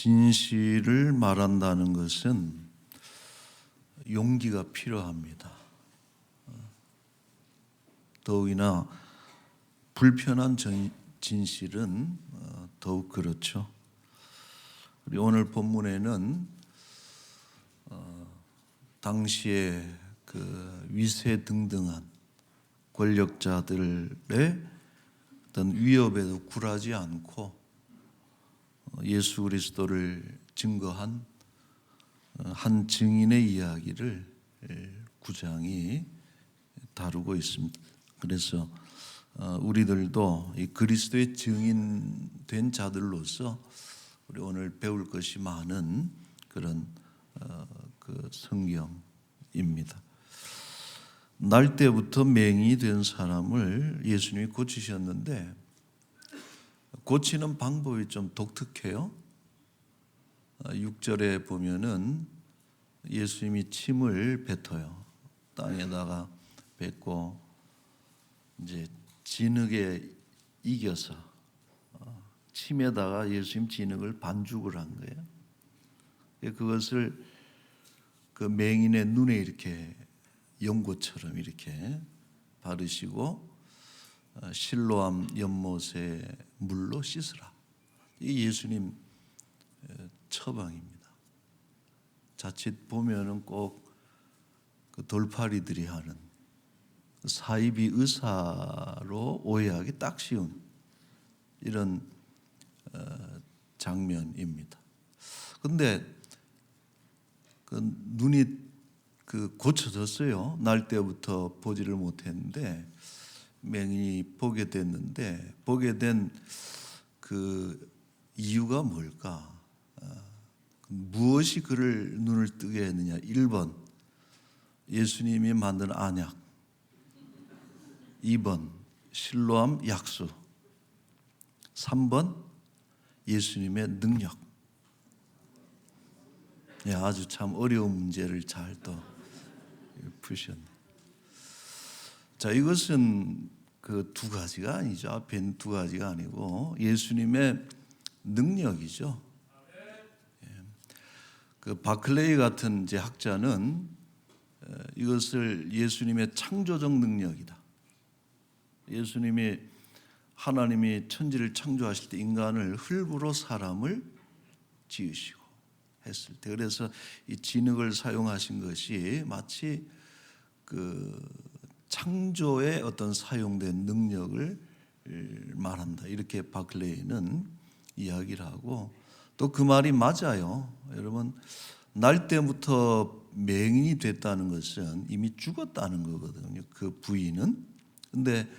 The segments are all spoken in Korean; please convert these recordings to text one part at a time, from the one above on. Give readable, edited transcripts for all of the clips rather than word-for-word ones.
진실을 말한다는 것은 용기가 필요합니다. 더욱이나 불편한 진실은 더욱 그렇죠. 우리 오늘 본문에는 당시에 그 위세등등한 권력자들의 어떤 위협에도 굴하지 않고 예수 그리스도를 증거한 한 증인의 이야기를 9장이 다루고 있습니다. 그래서 우리들도 이 그리스도의 증인된 자들로서 우리 오늘 배울 것이 많은 그런 그 성경입니다. 날 때부터 맹인이 된 사람을 예수님이 고치셨는데 고치는 방법이 좀 독특해요. 6절에 보면은 예수님이 침을 뱉어요. 땅에다가 뱉고 이제 진흙에 이겨서 침에다가 예수님 진흙을 반죽을 한 거예요. 그것을 그 맹인의 눈에 이렇게 연고처럼 이렇게 바르시고 실로암 연못의 물로 씻으라. 이 예수님 처방입니다. 자칫 보면은 꼭 그 돌팔이들이 하는 사이비 의사로 오해하기 딱 쉬운 이런 장면입니다. 그런데 그 눈이 그 고쳐졌어요. 날 때부터 보지를 못했는데 맹인이 보게 됐는데 보게 된 그 이유가 뭘까? 무엇이 그를 눈을 뜨게 했느냐? 1번 예수님이 만든 안약, 2번 실로암 약수, 3번 예수님의 능력. 아주 참 어려운 문제를 잘 또 푸셨네. 자, 이것은 그 두 가지가 아니죠. 앞에 있는 두 가지가 아니고 예수님의 능력이죠. 그 바클레이 같은 이제 학자는 이것을 예수님의 창조적 능력이다. 예수님이 하나님이 천지를 창조하실 때 인간을 흙으로 사람을 지으시고 했을 때 그래서 이 진흙을 사용하신 것이 마치 그 창조의 어떤 사용된 능력을 말한다. 이렇게 바클레이는 이야기를 하고 또 그 말이 맞아요. 여러분 날 때부터 맹인이 됐다는 것은 이미 죽었다는 거거든요. 그 부인은. 근데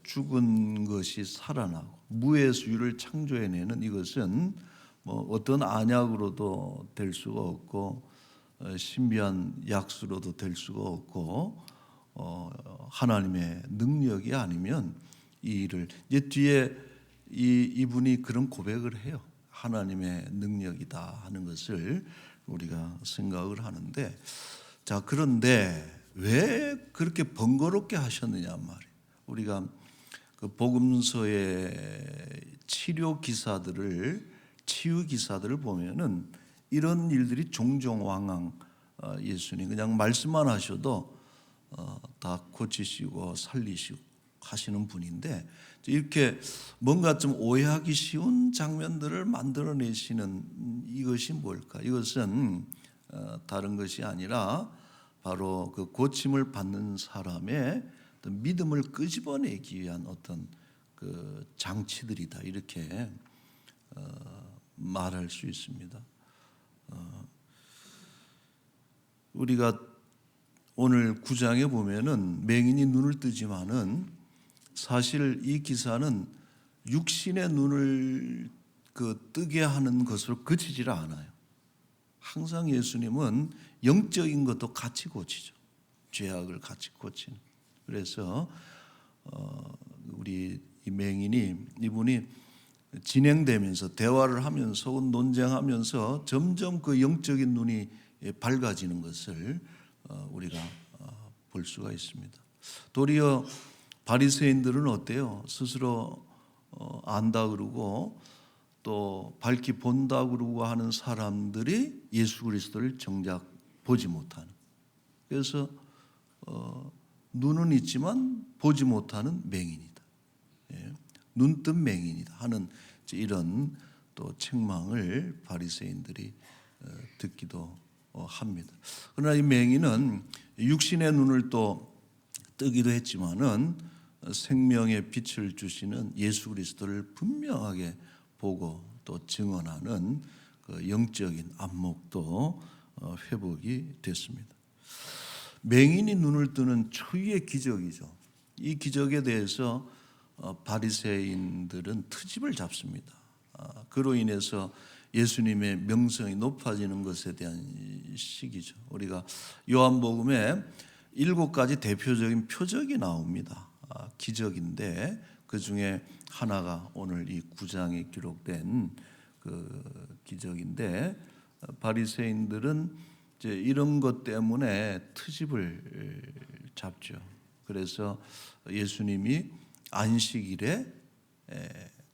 죽은 것이 살아나고 무에서 유를 창조해내는 이것은 뭐 어떤 안약으로도 될 수가 없고 신비한 약수로도 될 수가 없고 하나님의 능력이 아니면 이 일을 이제 뒤에 이분이 그런 고백을 해요. 하나님의 능력이다 하는 것을 우리가 생각을 하는데 자 그런데 왜 그렇게 번거롭게 하셨느냐 말이에요. 우리가 그 복음서의 치유 기사들을 보면은 이런 일들이 종종 왕왕 예수님 그냥 말씀만 하셔도 다 고치시고 살리시고 하시는 분인데 이렇게 뭔가 좀 오해하기 쉬운 장면들을 만들어내시는 이것이 뭘까? 이것은 다른 것이 아니라 바로 그 고침을 받는 사람의 어떤 믿음을 끄집어내기 위한 어떤 그 장치들이다 이렇게 말할 수 있습니다. 우리가 오늘 9장에 보면은 맹인이 눈을 뜨지만은 사실 이 기사는 육신의 눈을 그 뜨게 하는 것으로 그치질 않아요. 항상 예수님은 영적인 것도 같이 고치죠. 죄악을 같이 고치는. 그래서 우리 이 맹인이 이분이 진행되면서 대화를 하면서 논쟁하면서 점점 그 영적인 눈이 밝아지는 것을 우리가 볼 수가 있습니다. 도리어 바리새인들은 어때요? 스스로 안다 그러고 또 밝히 본다고 하는 사람들이 예수 그리스도를 정작 보지 못하는, 그래서 눈은 있지만 보지 못하는 맹인이다, 눈뜬 맹인이다 하는 이런 또 책망을 바리새인들이 듣기도 합니다. 그러나 이 맹인은 육신의 눈을 또 뜨기도 했지만은 생명의 빛을 주시는 예수 그리스도를 분명하게 보고 또 증언하는 그 영적인 안목도 회복이 됐습니다. 맹인이 눈을 뜨는 초유의 기적이죠. 이 기적에 대해서 바리새인들은 트집을 잡습니다. 그로 인해서 예수님의 명성이 높아지는 것에 대한 시기죠. 우리가 요한복음에 7가지 대표적인 표적이 나옵니다. 기적인데 그 중에 하나가 오늘 이 9장에 기록된 그 기적인데, 바리새인들은 이제 이런 것 때문에 트집을 잡죠. 그래서 예수님이 안식일에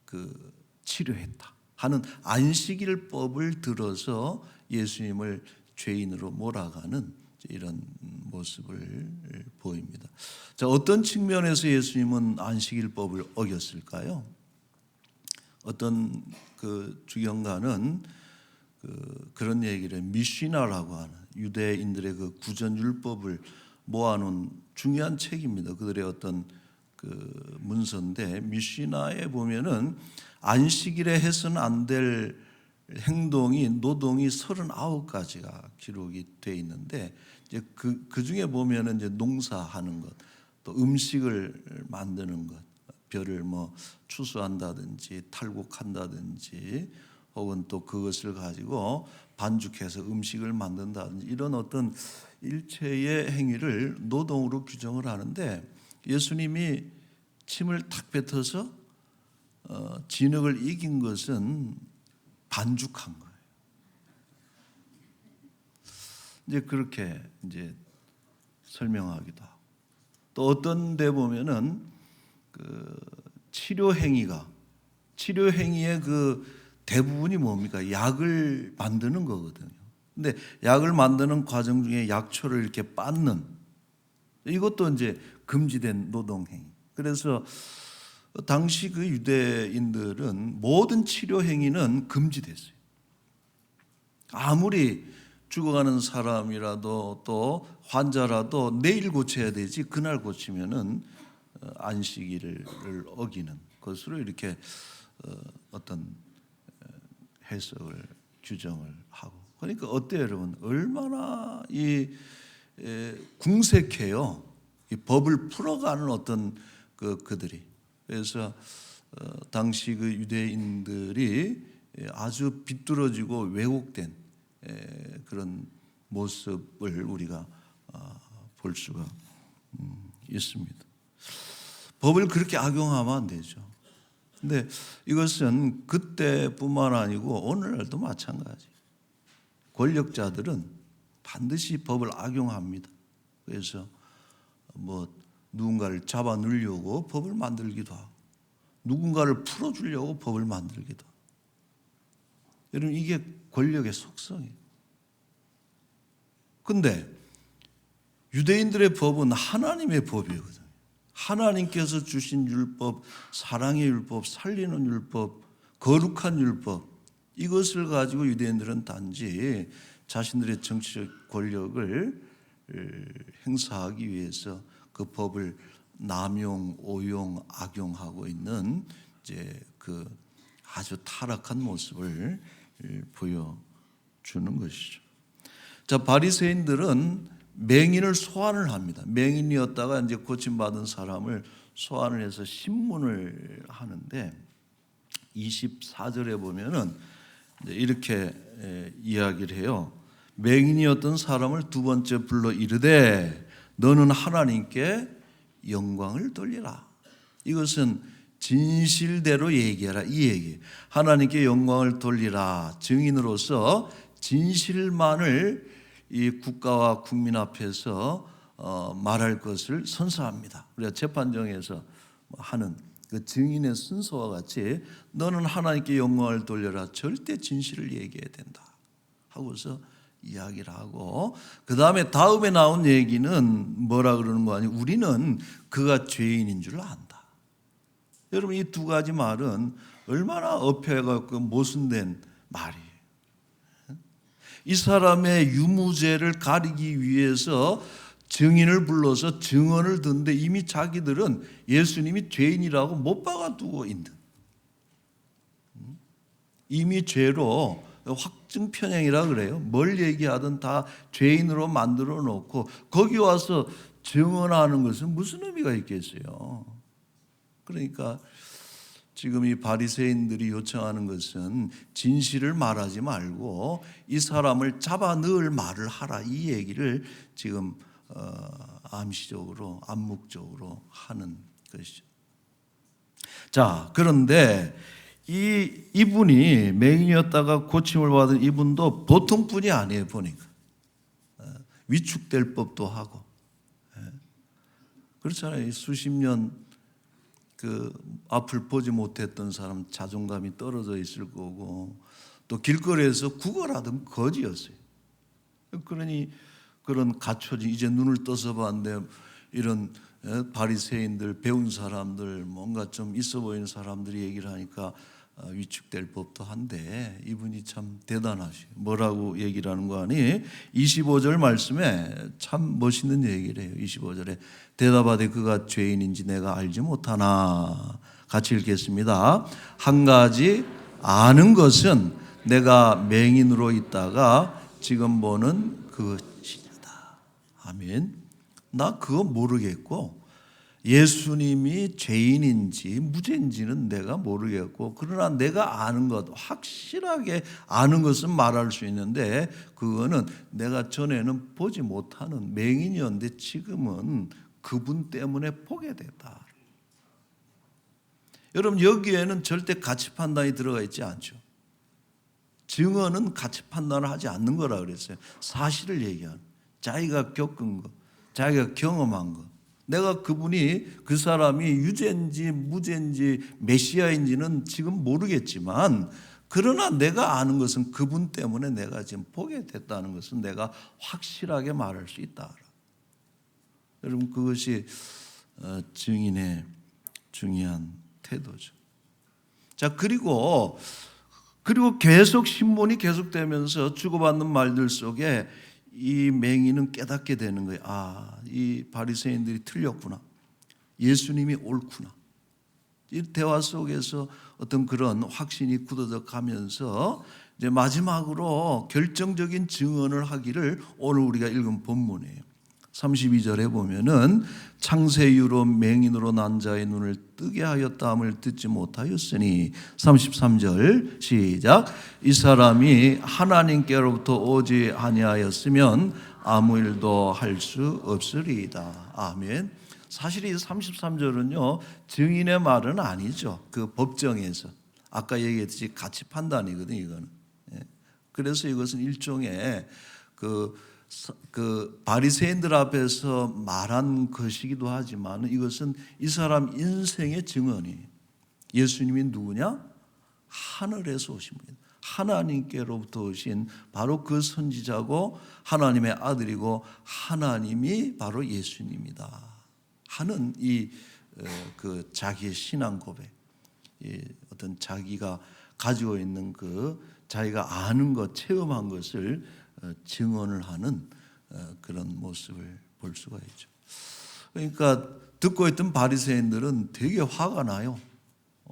그 치료했다 하는 안식일법을 들어서 예수님을 죄인으로 몰아가는 이런 모습을 보입니다. 자, 어떤 측면에서 예수님은 안식일법을 어겼을까요? 어떤 그 주경가는 그런 얘기를 미시나라고 하는 유대인들의 그 구전율법을 모아놓은 중요한 책입니다. 그들의 어떤 그 문서인데, 미시나에 보면은 안식일에 해서는 안 될 행동이, 노동이 39가지가 기록이 되어 있는데, 이제 그 중에 보면은 이제 농사하는 것, 또 음식을 만드는 것, 벼를 뭐 추수한다든지 탈곡한다든지, 혹은 또 그것을 가지고 반죽해서 음식을 만든다든지, 이런 어떤 일체의 행위를 노동으로 규정을 하는데, 예수님이 침을 탁 뱉어서 진흙을 이긴 것은 반죽한 거예요. 이제 그렇게 이제 설명하기도 하고, 또 어떤 데 보면은 그 치료 행위의 그 대부분이 뭡니까? 약을 만드는 거거든요. 근데 약을 만드는 과정 중에 약초를 이렇게 빻는, 이것도 이제 금지된 노동 행위. 그래서 당시 그 유대인들은 모든 치료 행위는 금지됐어요. 아무리 죽어가는 사람이라도 또 환자라도 내일 고쳐야 되지, 그날 고치면은 안식일을 어기는 것으로 이렇게 어떤 해석을 규정을 하고. 그러니까 어때요, 여러분? 얼마나 이 궁색해요. 이 법을 풀어가는 어떤 그들이. 그래서 당시 그 유대인들이 아주 비뚤어지고 왜곡된 그런 모습을 우리가 볼 수가 있습니다. 법을 그렇게 악용하면 안 되죠. 근데 이것은 그때뿐만 아니고 오늘날도 마찬가지. 권력자들은 반드시 법을 악용합니다. 그래서 뭐 누군가를 잡아 넣으려고 법을 만들기도 하고, 누군가를 풀어주려고 법을 만들기도 하고. 여러분, 이게 권력의 속성이에요. 근데 유대인들의 법은 하나님의 법이거든요. 하나님께서 주신 율법, 사랑의 율법, 살리는 율법, 거룩한 율법, 이것을 가지고 유대인들은 단지 자신들의 정치적 권력을 행사하기 위해서 그 법을 남용, 오용, 악용하고 있는 이제 그 아주 타락한 모습을 보여주는 것이죠. 자, 바리새인들은 맹인을 소환을 합니다. 맹인이었다가 이제 고침받은 사람을 소환을 해서 신문을 하는데, 24절에 보면은 이렇게 이야기를 해요. 맹인이었던 사람을 두 번째 불러 이르되 너는 하나님께 영광을 돌리라. 이것은 진실대로 얘기하라, 이 얘기. 하나님께 영광을 돌리라. 증인으로서 진실만을 이 국가와 국민 앞에서 말할 것을 선서합니다. 우리가 재판정에서 하는 그 증인의 순서와 같이 너는 하나님께 영광을 돌려라. 절대 진실을 얘기해야 된다 하고서 이야기를 하고, 그 다음에 나온 얘기는 뭐라 그러는 거 아니에요? 우리는 그가 죄인인 줄 안다. 여러분, 이 두 가지 말은 얼마나 엎혀갖고 모순된 말이에요. 이 사람의 유무죄를 가리기 위해서 증인을 불러서 증언을 듣는데 이미 자기들은 예수님이 죄인이라고 못 박아두고 있는, 이미 죄로 확증 편향이라 그래요. 뭘 얘기하든 다 죄인으로 만들어 놓고 거기 와서 증언하는 것은 무슨 의미가 있겠어요? 그러니까 지금 이 바리새인들이 요청하는 것은 진실을 말하지 말고 이 사람을 잡아 넣을 말을 하라, 이 얘기를 지금 암시적으로 암묵적으로 하는 것이죠. 자, 그런데 이분이 맹인이었다가 고침을 받은 이분도 보통 분이 아니에요. 보니까 위축될 법도 하고, 그렇잖아요. 수십 년 그 앞을 보지 못했던 사람 자존감이 떨어져 있을 거고, 또 길거리에서 구걸하던 거지였어요. 그러니 그런 갖춰진, 이제 눈을 떠서 봤는데 이런 바리새인들, 배운 사람들, 뭔가 좀 있어 보이는 사람들이 얘기를 하니까 위축될 법도 한데 이분이 참 대단하시요. 뭐라고 얘기를 하는 거 아니? 25절 말씀에 참 멋있는 얘기를 해요. 25절에 대답하되 그가 죄인인지 내가 알지 못하나. 같이 읽겠습니다. 한 가지 아는 것은 내가 맹인으로 있다가 지금 보는 그것이다. 아멘. 나 그거 모르겠고 예수님이 죄인인지 무죄인지는 내가 모르겠고, 그러나 내가 아는 것, 확실하게 아는 것은 말할 수 있는데 그거는 내가 전에는 보지 못하는 맹인이었는데 지금은 그분 때문에 보게 됐다. 여러분, 여기에는 절대 가치 판단이 들어가 있지 않죠. 증언은 가치 판단을 하지 않는 거라 그랬어요. 사실을 얘기하는, 자기가 겪은 것, 자기가 경험한 것. 내가 그분이, 그 사람이 유죄인지 무죄인지 메시아인지는 지금 모르겠지만, 그러나 내가 아는 것은 그분 때문에 내가 지금 보게 됐다는 것은 내가 확실하게 말할 수 있다. 여러분, 그것이 증인의 중요한 태도죠. 자, 그리고 계속 신문이 계속되면서 주고받는 말들 속에 이 맹인은 깨닫게 되는 거예요. 아, 이 바리새인들이 틀렸구나. 예수님이 옳구나. 이 대화 속에서 어떤 그런 확신이 굳어져 가면서 이제 마지막으로 결정적인 증언을 하기를 오늘 우리가 읽은 본문이에요. 32절에 보면은 창세 이후로 맹인으로 난 자의 눈을 뜨게 하였다함을 듣지 못하였으니, 33절 시작. 이 사람이 하나님께로부터 오지 아니하였으면 아무 일도 할 수 없으리이다. 아멘. 사실 이 33절은요 증인의 말은 아니죠. 그 법정에서 아까 얘기했듯이 가치 판단이거든요. 이거는. 그래서 이것은 일종의 그 바리새인들 앞에서 말한 것이기도 하지만 이것은 이 사람 인생의 증언이, 예수님이 누구냐? 하늘에서 오신 분입니다. 하나님께로부터 오신 바로 그 선지자고 하나님의 아들이고 하나님이 바로 예수님이다 하는 그 자기의 신앙 고백, 어떤 자기가 가지고 있는 그 자기가 아는 것, 체험한 것을 증언을 하는 그런 모습을 볼 수가 있죠. 그러니까 듣고 있던 바리새인들은 되게 화가 나요.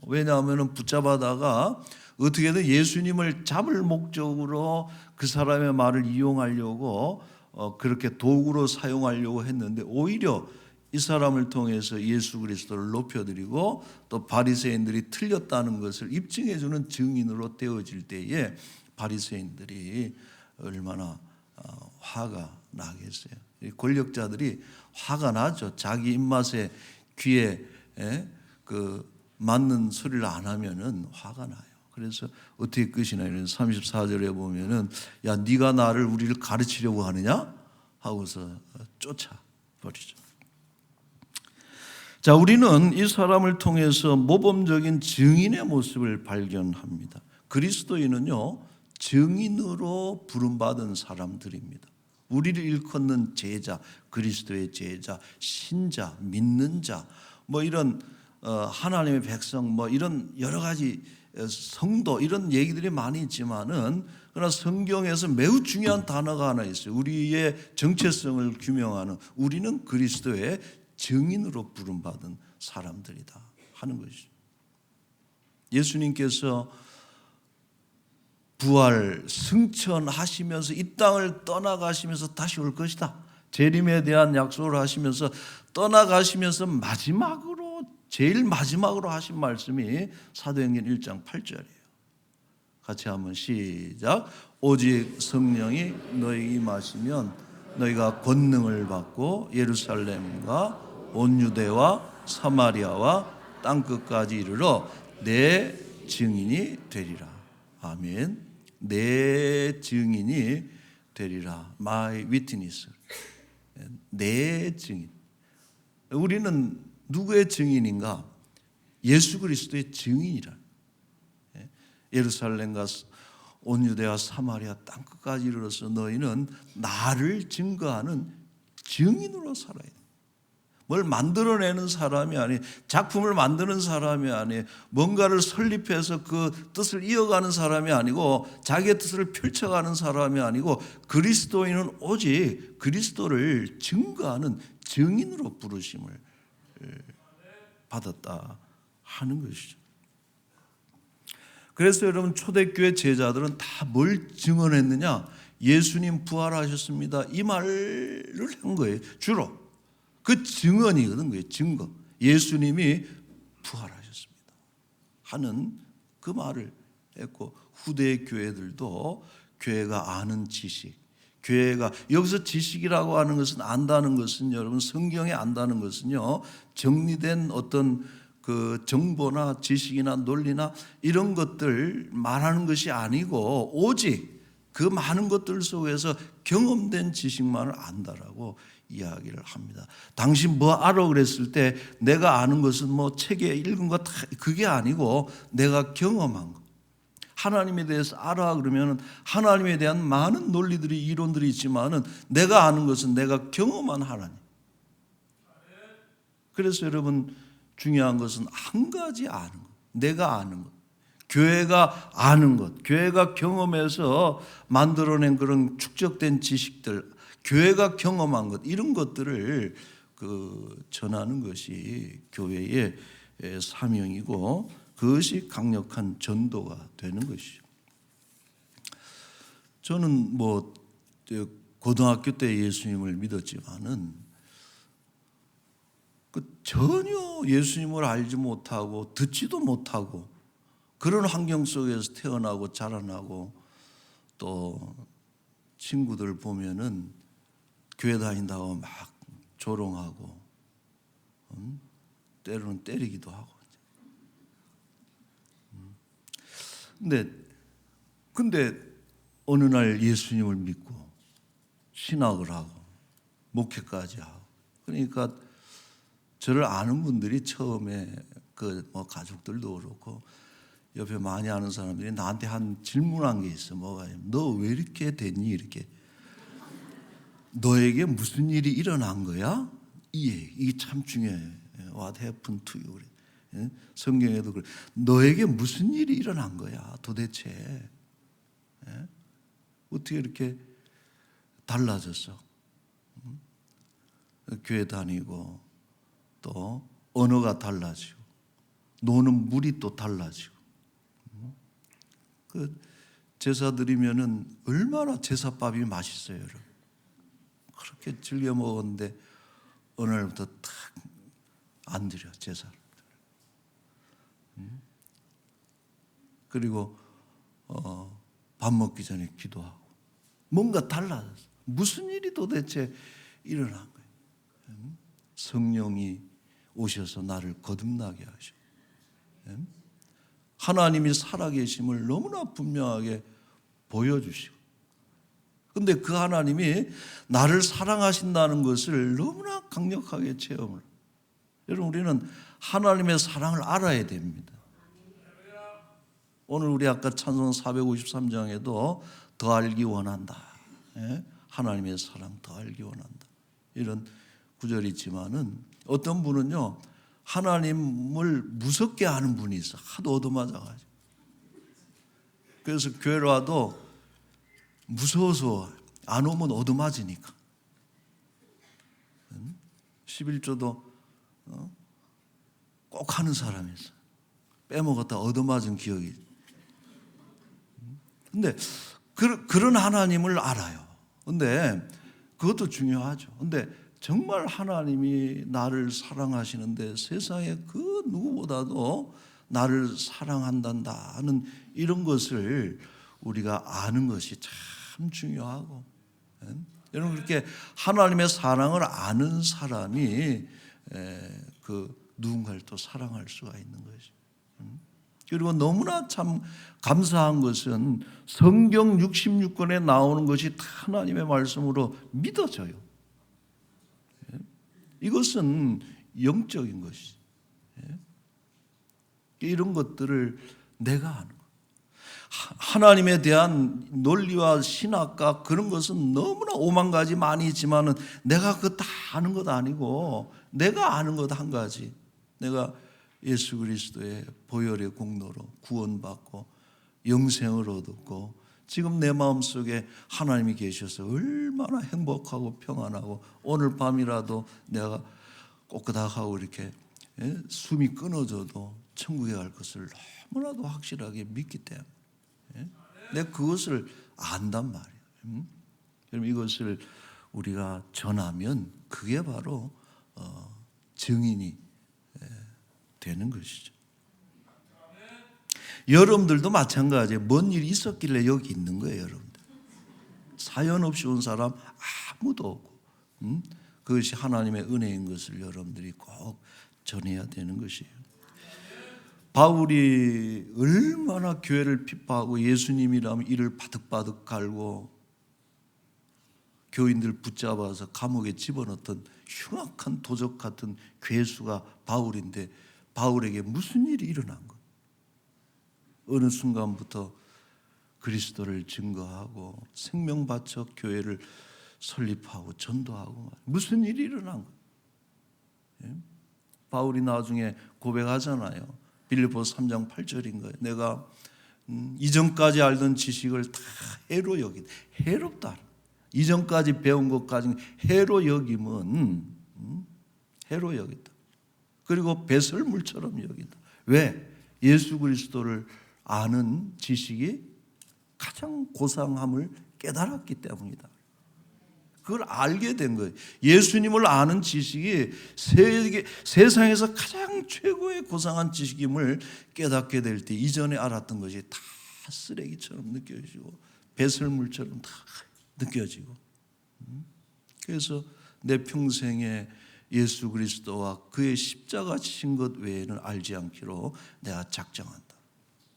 왜냐하면 붙잡아다가 어떻게든 예수님을 잡을 목적으로 그 사람의 말을 이용하려고 그렇게 도구로 사용하려고 했는데, 오히려 이 사람을 통해서 예수 그리스도를 높여드리고 또 바리새인들이 틀렸다는 것을 입증해주는 증인으로 되어질 때에 바리새인들이 얼마나 화가 나겠어요. 권력자들이 화가 나죠. 자기 입맛에 귀에 그 맞는 소리를 안 하면은 화가 나요. 그래서 어떻게 끝이나 이런 34절에 보면은 야, 네가 나를 우리를 가르치려고 하느냐 하고서 쫓아 버리죠. 자, 우리는 이 사람을 통해서 모범적인 증인의 모습을 발견합니다. 그리스도인은요, 증인으로 부름받은 사람들입니다. 우리를 일컫는 제자, 그리스도의 제자, 신자, 믿는 자, 뭐 이런 하나님의 백성, 뭐 이런 여러 가지 성도, 이런 얘기들이 많이 있지만은, 그러나 성경에서 매우 중요한 단어가 하나 있어요. 우리의 정체성을 규명하는, 우리는 그리스도의 증인으로 부름받은 사람들이다 하는 것이죠. 예수님께서 부활, 승천하시면서 이 땅을 떠나가시면서 다시 올 것이다, 재림에 대한 약속을 하시면서 떠나가시면서 제일 마지막으로 하신 말씀이 사도행전 1장 8절이에요. 같이 한번 시작. 오직 성령이 너희 임하시면 너희가 권능을 받고 예루살렘과 온 유대와 사마리아와 땅끝까지 이르러 내 증인이 되리라. 아멘. 내 증인이 되리라. My witness. 내 증인. 우리는 누구의 증인인가? 예수 그리스도의 증인이라. 예루살렘과 온 유대와 사마리아 땅끝까지 이르러서 너희는 나를 증거하는 증인으로 살아야 돼. 뭘 만들어내는 사람이 아니, 작품을 만드는 사람이 아니, 뭔가를 설립해서 그 뜻을 이어가는 사람이 아니고, 자기의 뜻을 펼쳐가는 사람이 아니고, 그리스도인은 오직 그리스도를 증거하는 증인으로 부르심을 받았다 하는 것이죠. 그래서 여러분, 초대교회 제자들은 다 뭘 증언했느냐? 예수님 부활하셨습니다, 이 말을 한 거예요. 주로 그 증언이거든. 그게 증거. 예수님이 부활하셨습니다 하는 그 말을 했고, 후대 교회들도 교회가 아는 지식, 교회가 여기서 지식이라고 하는 것은, 안다는 것은, 여러분 성경에 안다는 것은요, 정리된 어떤 그 정보나 지식이나 논리나 이런 것들 말하는 것이 아니고, 오직 그 많은 것들 속에서 경험된 지식만을 안다라고 이야기를 합니다. 당신 뭐 알아 그랬을 때 내가 아는 것은 뭐 책에 읽은 것 다 그게 아니고, 내가 경험한 것. 하나님에 대해서 알아 그러면 하나님에 대한 많은 논리들이, 이론들이 있지만은, 내가 아는 것은 내가 경험한 하나님. 그래서 여러분, 중요한 것은 한 가지 아는 것, 내가 아는 것, 교회가 아는 것, 교회가 경험해서 만들어낸 그런 축적된 지식들, 교회가 경험한 것, 이런 것들을 전하는 것이 교회의 사명이고, 그것이 강력한 전도가 되는 것이죠. 저는 뭐 고등학교 때 예수님을 믿었지만은, 전혀 예수님을 알지 못하고 듣지도 못하고 그런 환경 속에서 태어나고 자라나고, 또 친구들 보면은 교회 다닌다고 막 조롱하고, 때로는 때리기도 하고. 근데 어느 날 예수님을 믿고 신학을 하고 목회까지 하고, 그러니까 저를 아는 분들이 처음에 뭐 가족들도 그렇고 옆에 많이 아는 사람들이 나한테 한 질문한 게 있어. 뭐가? 너 왜 이렇게 됐니? 이렇게. 너에게 무슨 일이 일어난 거야? 이게 참 중요해. What happened to you? 성경에도 그래. 너에게 무슨 일이 일어난 거야? 도대체 어떻게 이렇게 달라졌어? 교회 다니고 또 언어가 달라지고 노는 물이 또 달라지고, 그 제사 드리면은 얼마나 제사밥이 맛있어요, 여러분. 그렇게 즐겨 먹었는데 어느 날부터 탁 안 드려, 제사를. 그리고 밥 먹기 전에 기도하고, 뭔가 달라졌어. 무슨 일이 도대체 일어난 거예요? 성령이 오셔서 나를 거듭나게 하셔. 하나님이 살아계심을 너무나 분명하게 보여주시고, 근데 그 하나님이 나를 사랑하신다는 것을 너무나 강력하게 체험을. 여러분, 우리는 하나님의 사랑을 알아야 됩니다. 오늘 우리 아까 찬송 453장에도 더 알기 원한다. 예? 하나님의 사랑 더 알기 원한다. 이런 구절이 있지만은 어떤 분은요, 하나님을 무섭게 하는 분이 있어. 하도 얻어맞아가지고. 그래서 교회를 와도 무서워서 안 오면 얻어맞으니까. 11조도 꼭 하는 사람이 있어. 빼먹었다 얻어맞은 기억이. 근데 그런 하나님을 알아요. 근데 그것도 중요하죠. 근데 정말 하나님이 나를 사랑하시는데 세상에 그 누구보다도 나를 사랑한다는 이런 것을 우리가 아는 것이 참 중요하고, 여러분, 그렇게 하나님의 사랑을 아는 사람이 그 누군가를 또 사랑할 수가 있는 것이죠. 그리고 너무나 참 감사한 것은 성경 66권에 나오는 것이 다 하나님의 말씀으로 믿어져요. 이것은 영적인 것이죠. 이런 것들을 내가 아는 것. 하나님에 대한 논리와 신학과 그런 것은 너무나 오만 가지 많이 있지만은 내가 그거 다 아는 것 아니고, 내가 아는 것 한 가지. 내가 예수 그리스도의 보혈의 공로로 구원받고 영생을 얻었고, 지금 내 마음속에 하나님이 계셔서 얼마나 행복하고 평안하고, 오늘 밤이라도 내가 꼬끄닥하고 이렇게 숨이 끊어져도 천국에 갈 것을 너무나도 확실하게 믿기 때문에 내가 그것을 안단 말이에요. 그럼 이것을 우리가 전하면 그게 바로 증인이 되는 것이죠. 여러분들도 마찬가지예요. 뭔 일이 있었길래 여기 있는 거예요, 여러분들. 사연 없이 온 사람 아무도 없고, 그것이 하나님의 은혜인 것을 여러분들이 꼭 전해야 되는 것이에요. 바울이 얼마나 교회를 핍박하고 예수님이라면 이를 바득바득 갈고 교인들 붙잡아서 감옥에 집어넣던 흉악한 도적 같은 괴수가 바울인데, 바울에게 무슨 일이 일어난 거예요? 어느 순간부터 그리스도를 증거하고 생명 바쳐 교회를 설립하고 전도하고, 무슨 일이 일어난 거예요? 바울이 나중에 고백하잖아요. 빌립보서 3장 8절인 거예요. 내가 이전까지 알던 지식을 다 해로 여긴, 해롭다. 이전까지 배운 것까지 해로 여김은 해로 여긴다. 그리고 배설물처럼 여긴다. 왜? 예수 그리스도를 아는 지식이 가장 고상함을 깨달았기 때문이다. 그걸 알게 된 거예요. 예수님을 아는 지식이 세상에서 가장 최고의 고상한 지식임을 깨닫게 될 때 이전에 알았던 것이 다 쓰레기처럼 느껴지고 배설물처럼 다 느껴지고, 그래서 내 평생에 예수 그리스도와 그의 십자가 지신 것 외에는 알지 않기로 내가 작정한다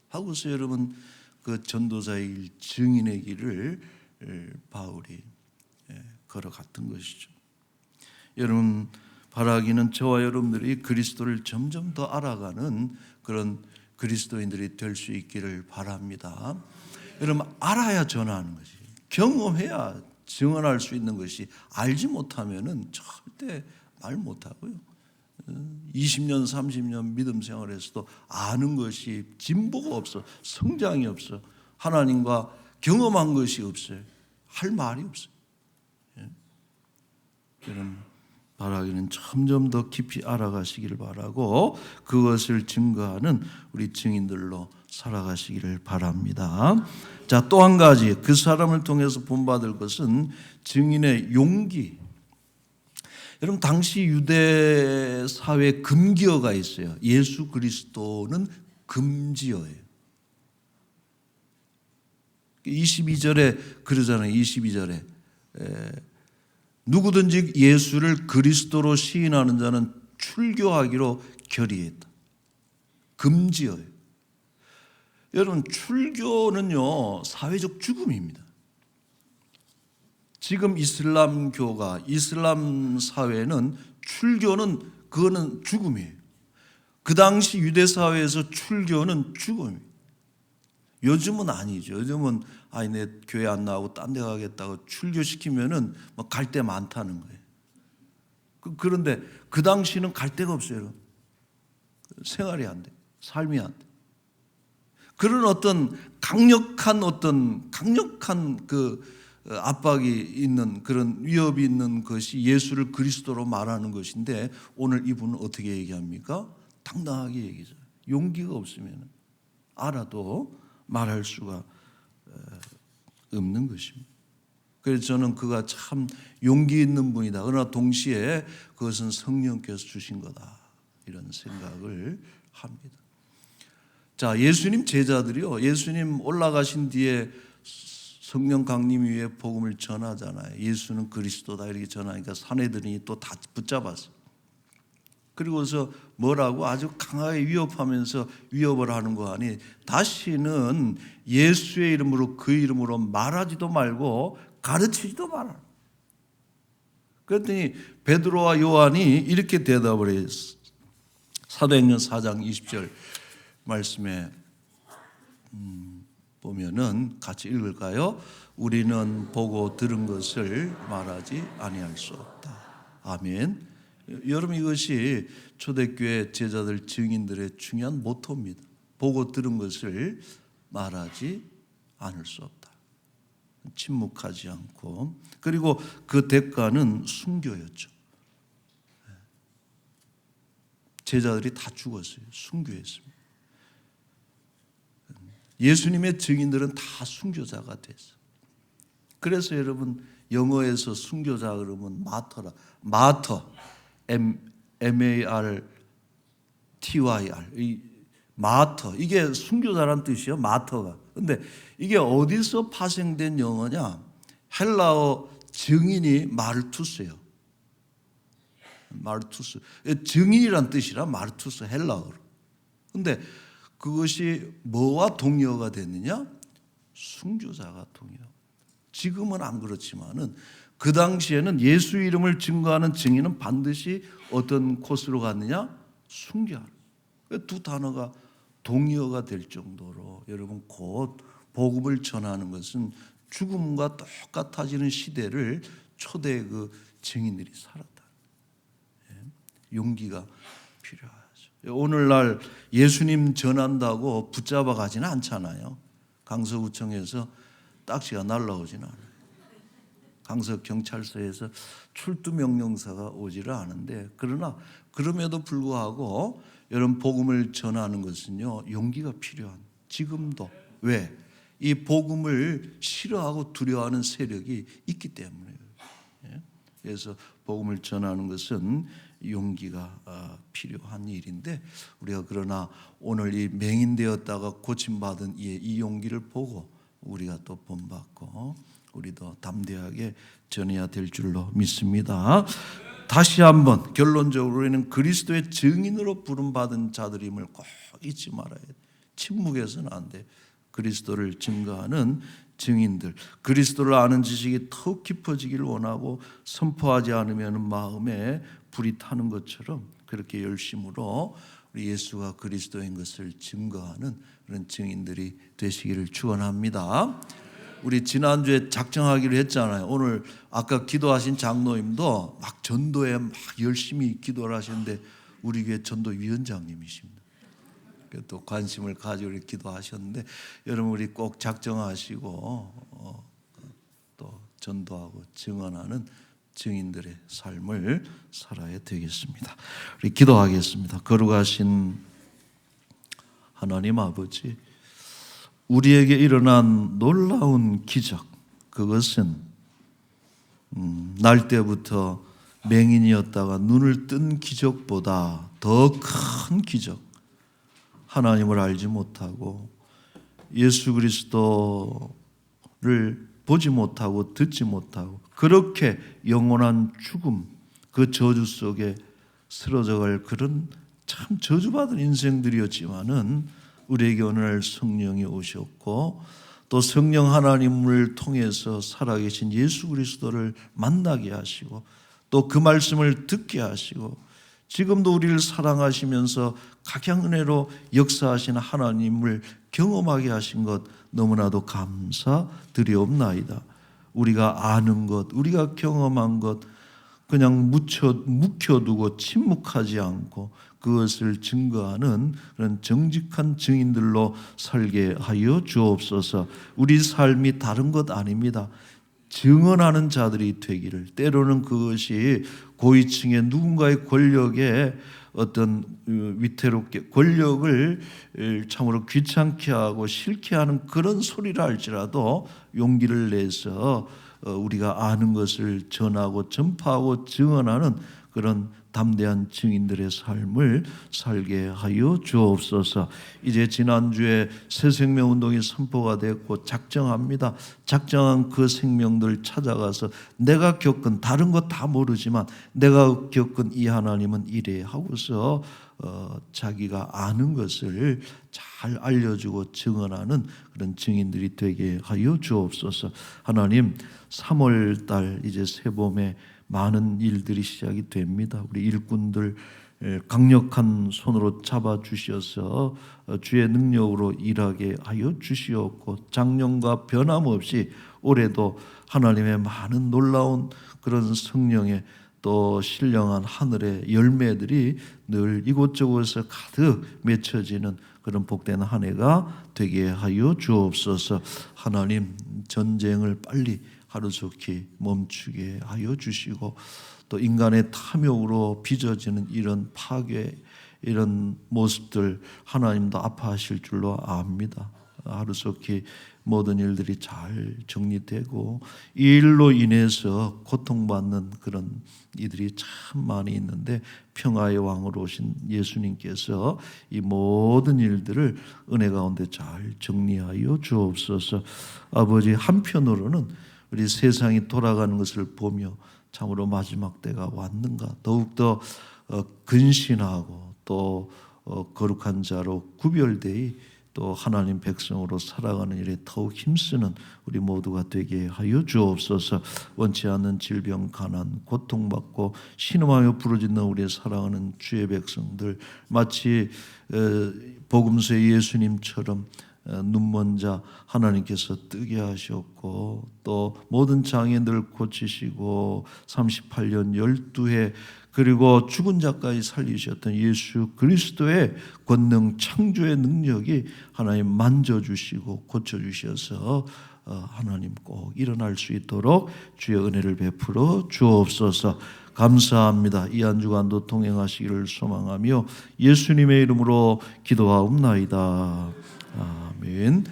하고서 여러분 그 전도자의 일, 증인의 길을 바울이 걸어갔던 것이죠. 여러분, 바라기는 저와 여러분들이 그리스도를 점점 더 알아가는 그런 그리스도인들이 될 수 있기를 바랍니다. 여러분, 알아야 전하는 것이, 경험해야 증언할 수 있는 것이, 알지 못하면은 절대 말 못하고요. 20년 30년 믿음 생활에서도 아는 것이 진보가 없어, 성장이 없어, 하나님과 경험한 것이 없어요. 할 말이 없어요. 여러분, 바라기는 점점 더 깊이 알아가시기를 바라고 그것을 증거하는 우리 증인들로 살아가시기를 바랍니다. 자, 또 한 가지 그 사람을 통해서 본받을 것은 증인의 용기. 여러분, 당시 유대 사회에 금기어가 있어요. 예수 그리스도는 금지어예요. 22절에 그러잖아요. 22절에 누구든지 예수를 그리스도로 시인하는 자는 출교하기로 결의했다. 금지어예요. 여러분, 출교는요 사회적 죽음입니다. 지금 이슬람교가, 이슬람 사회는 출교는 그거는 죽음이에요. 그 당시 유대 사회에서 출교는 죽음이에요. 요즘은 아니죠. 요즘은 내 교회 안 나오고 딴 데 가겠다고 출교시키면은 갈 데 많다는 거예요. 그런데 그 당시는 갈 데가 없어요. 생활이 안 돼. 삶이 안 돼. 그런 어떤 강력한 그 압박이 있는 그런 위협이 있는 것이 예수를 그리스도로 말하는 것인데 오늘 이분은 어떻게 얘기합니까? 당당하게 얘기해요. 용기가 없으면 알아도 말할 수가 없는 것입니다. 그래서 저는 그가 참 용기 있는 분이다. 그러나 동시에 그것은 성령께서 주신 거다. 이런 생각을 합니다. 자, 예수님 제자들이요. 예수님 올라가신 뒤에 성령 강림 위에 복음을 전하잖아요. 예수는 그리스도다 이렇게 전하니까 사내들이 또 다 붙잡았어요. 그리고서 뭐라고 아주 강하게 위협하면서 위협을 하는 거 아니 다시는 예수의 이름으로 그 이름으로 말하지도 말고 가르치지도 마라. 그랬더니 베드로와 요한이 이렇게 대답을 했어요. 사도행전 4장 20절 말씀에 보면은 같이 읽을까요? 우리는 보고 들은 것을 말하지 아니할 수 없다. 아멘. 여러분 이것이 초대교회 제자들 증인들의 중요한 모토입니다. 보고 들은 것을 말하지 않을 수 없다. 침묵하지 않고 그리고 그 대가는 순교였죠. 제자들이 다 죽었어요. 순교했습니다. 예수님의 증인들은 다 순교자가 됐어요. 그래서 여러분 영어에서 순교자 그러면 마터라. 마터 M-A-R-T-Y-R 이 마터 이게 순교자란 뜻이에요. 마터가. 근데 이게 어디서 파생된 영어냐? 헬라어 증인이 마르투스예요. 마르투스. 증인이란 뜻이라 마르투스 헬라어로. 근데 그것이 뭐와 동의어가 됐느냐? 순교자가 동의어. 지금은 안 그렇지만은 그 당시에는 예수 이름을 증거하는 증인은 반드시 어떤 코스로 갔느냐? 순교하는. 두 단어가 동의어가 될 정도로 여러분 곧 복음을 전하는 것은 죽음과 똑같아지는 시대를 초대 그 증인들이 살았다. 용기가 필요하죠. 오늘날 예수님 전한다고 붙잡아 가지는 않잖아요. 강서구청에서 딱지가 날라오지는 않아요. 강서경찰서에서 출두 명령사가 오지를 않은데 그러나 그럼에도 불구하고 여러분 복음을 전하는 것은요 용기가 필요한 지금도 왜? 이 복음을 싫어하고 두려워하는 세력이 있기 때문에요. 그래서 복음을 전하는 것은 용기가 필요한 일인데 우리가 그러나 오늘 이 맹인되었다가 고침받은 이 용기를 보고 우리가 또 본받고 우리도 담대하게 전해야 될 줄로 믿습니다. 다시 한번 결론적으로 우리는 그리스도의 증인으로 부름받은 자들임을 꼭 잊지 말아야 돼. 침묵해서는 안 돼. 그리스도를 증거하는 증인들, 그리스도를 아는 지식이 더욱 깊어지기를 원하고 선포하지 않으면 마음에 불이 타는 것처럼 그렇게 열심으로 우리 예수가 그리스도인 것을 증거하는 그런 증인들이 되시기를 축원합니다. 우리 지난주에 작정하기로 했잖아요. 오늘 아까 기도하신 장로님도 막 전도에 막 열심히 기도를 하셨는데 우리 교회 전도위원장님이십니다. 또 관심을 가지고 기도하셨는데 여러분 우리 꼭 작정하시고 또 전도하고 증언하는 증인들의 삶을 살아야 되겠습니다. 우리 기도하겠습니다. 거룩하신 하나님 아버지, 우리에게 일어난 놀라운 기적, 그것은 날 때부터 맹인이었다가 눈을 뜬 기적보다 더 큰 기적, 하나님을 알지 못하고 예수 그리스도를 보지 못하고 듣지 못하고 그렇게 영원한 죽음, 그 저주 속에 쓰러져갈 그런 참 저주받은 인생들이었지만은 우리에게 오늘 성령이 오셨고 또 성령 하나님을 통해서 살아계신 예수 그리스도를 만나게 하시고 또 그 말씀을 듣게 하시고 지금도 우리를 사랑하시면서 각양은혜로 역사하시는 하나님을 경험하게 하신 것 너무나도 감사드리옵나이다. 우리가 아는 것, 우리가 경험한 것 그냥 묵혀두고 침묵하지 않고 그것을 증거하는 그런 정직한 증인들로 살게 하여 주옵소서. 우리 삶이 다른 것 아닙니다. 증언하는 자들이 되기를. 때로는 그것이 고위층의 누군가의 권력에 어떤 위태롭게 권력을 참으로 귀찮게 하고 싫게 하는 그런 소리라 할지라도 용기를 내서 우리가 아는 것을 전하고 전파하고 증언하는 그런 담대한 증인들의 삶을 살게 하여 주옵소서. 이제 지난주에 새 생명 운동이 선포가 됐고 작정합니다. 작정한 그 생명들 찾아가서 내가 겪은 다른 것 다 모르지만 내가 겪은 이 하나님은 이래 하고서 자기가 아는 것을 잘 알려주고 증언하는 그런 증인들이 되게 하여 주옵소서. 하나님, 3월 달 이제 새봄에 많은 일들이 시작이 됩니다. 우리 일꾼들 강력한 손으로 잡아 주셔서 주의 능력으로 일하게 하여 주시옵고 작년과 변함없이 올해도 하나님의 많은 놀라운 그런 성령의 또 신령한 하늘의 열매들이 늘 이곳저곳에서 가득 맺혀지는 그런 복된 한 해가 되게 하여 주옵소서. 하나님, 전쟁을 빨리 하루속히 멈추게 하여 주시고 또 인간의 탐욕으로 빚어지는 이런 파괴, 이런 모습들 하나님도 아파하실 줄로 압니다. 하루속히 모든 일들이 잘 정리되고 이 일로 인해서 고통받는 그런 이들이 참 많이 있는데 평화의 왕으로 오신 예수님께서 이 모든 일들을 은혜 가운데 잘 정리하여 주옵소서. 아버지, 한편으로는 우리 세상이 돌아가는 것을 보며 참으로 마지막 때가 왔는가 더욱더 근신하고 또 거룩한 자로 구별되이 또 하나님 백성으로 살아가는 일에 더욱 힘쓰는 우리 모두가 되게 하여 주옵소서. 원치 않는 질병, 가난, 고통받고 신음하며 부르짖는 우리의 사랑하는 주의 백성들 마치 복음서의 예수님처럼 눈먼 자 하나님께서 뜨게 하셨고 또 모든 장애인들을 고치시고 38년 12해 그리고 죽은 자까지 살리셨던 예수 그리스도의 권능 창조의 능력이 하나님 만져주시고 고쳐주셔서 하나님 꼭 일어날 수 있도록 주의 은혜를 베풀어 주옵소서. 감사합니다. 이 한 주간도 동행하시기를 소망하며 예수님의 이름으로 기도하옵나이다. 아멘.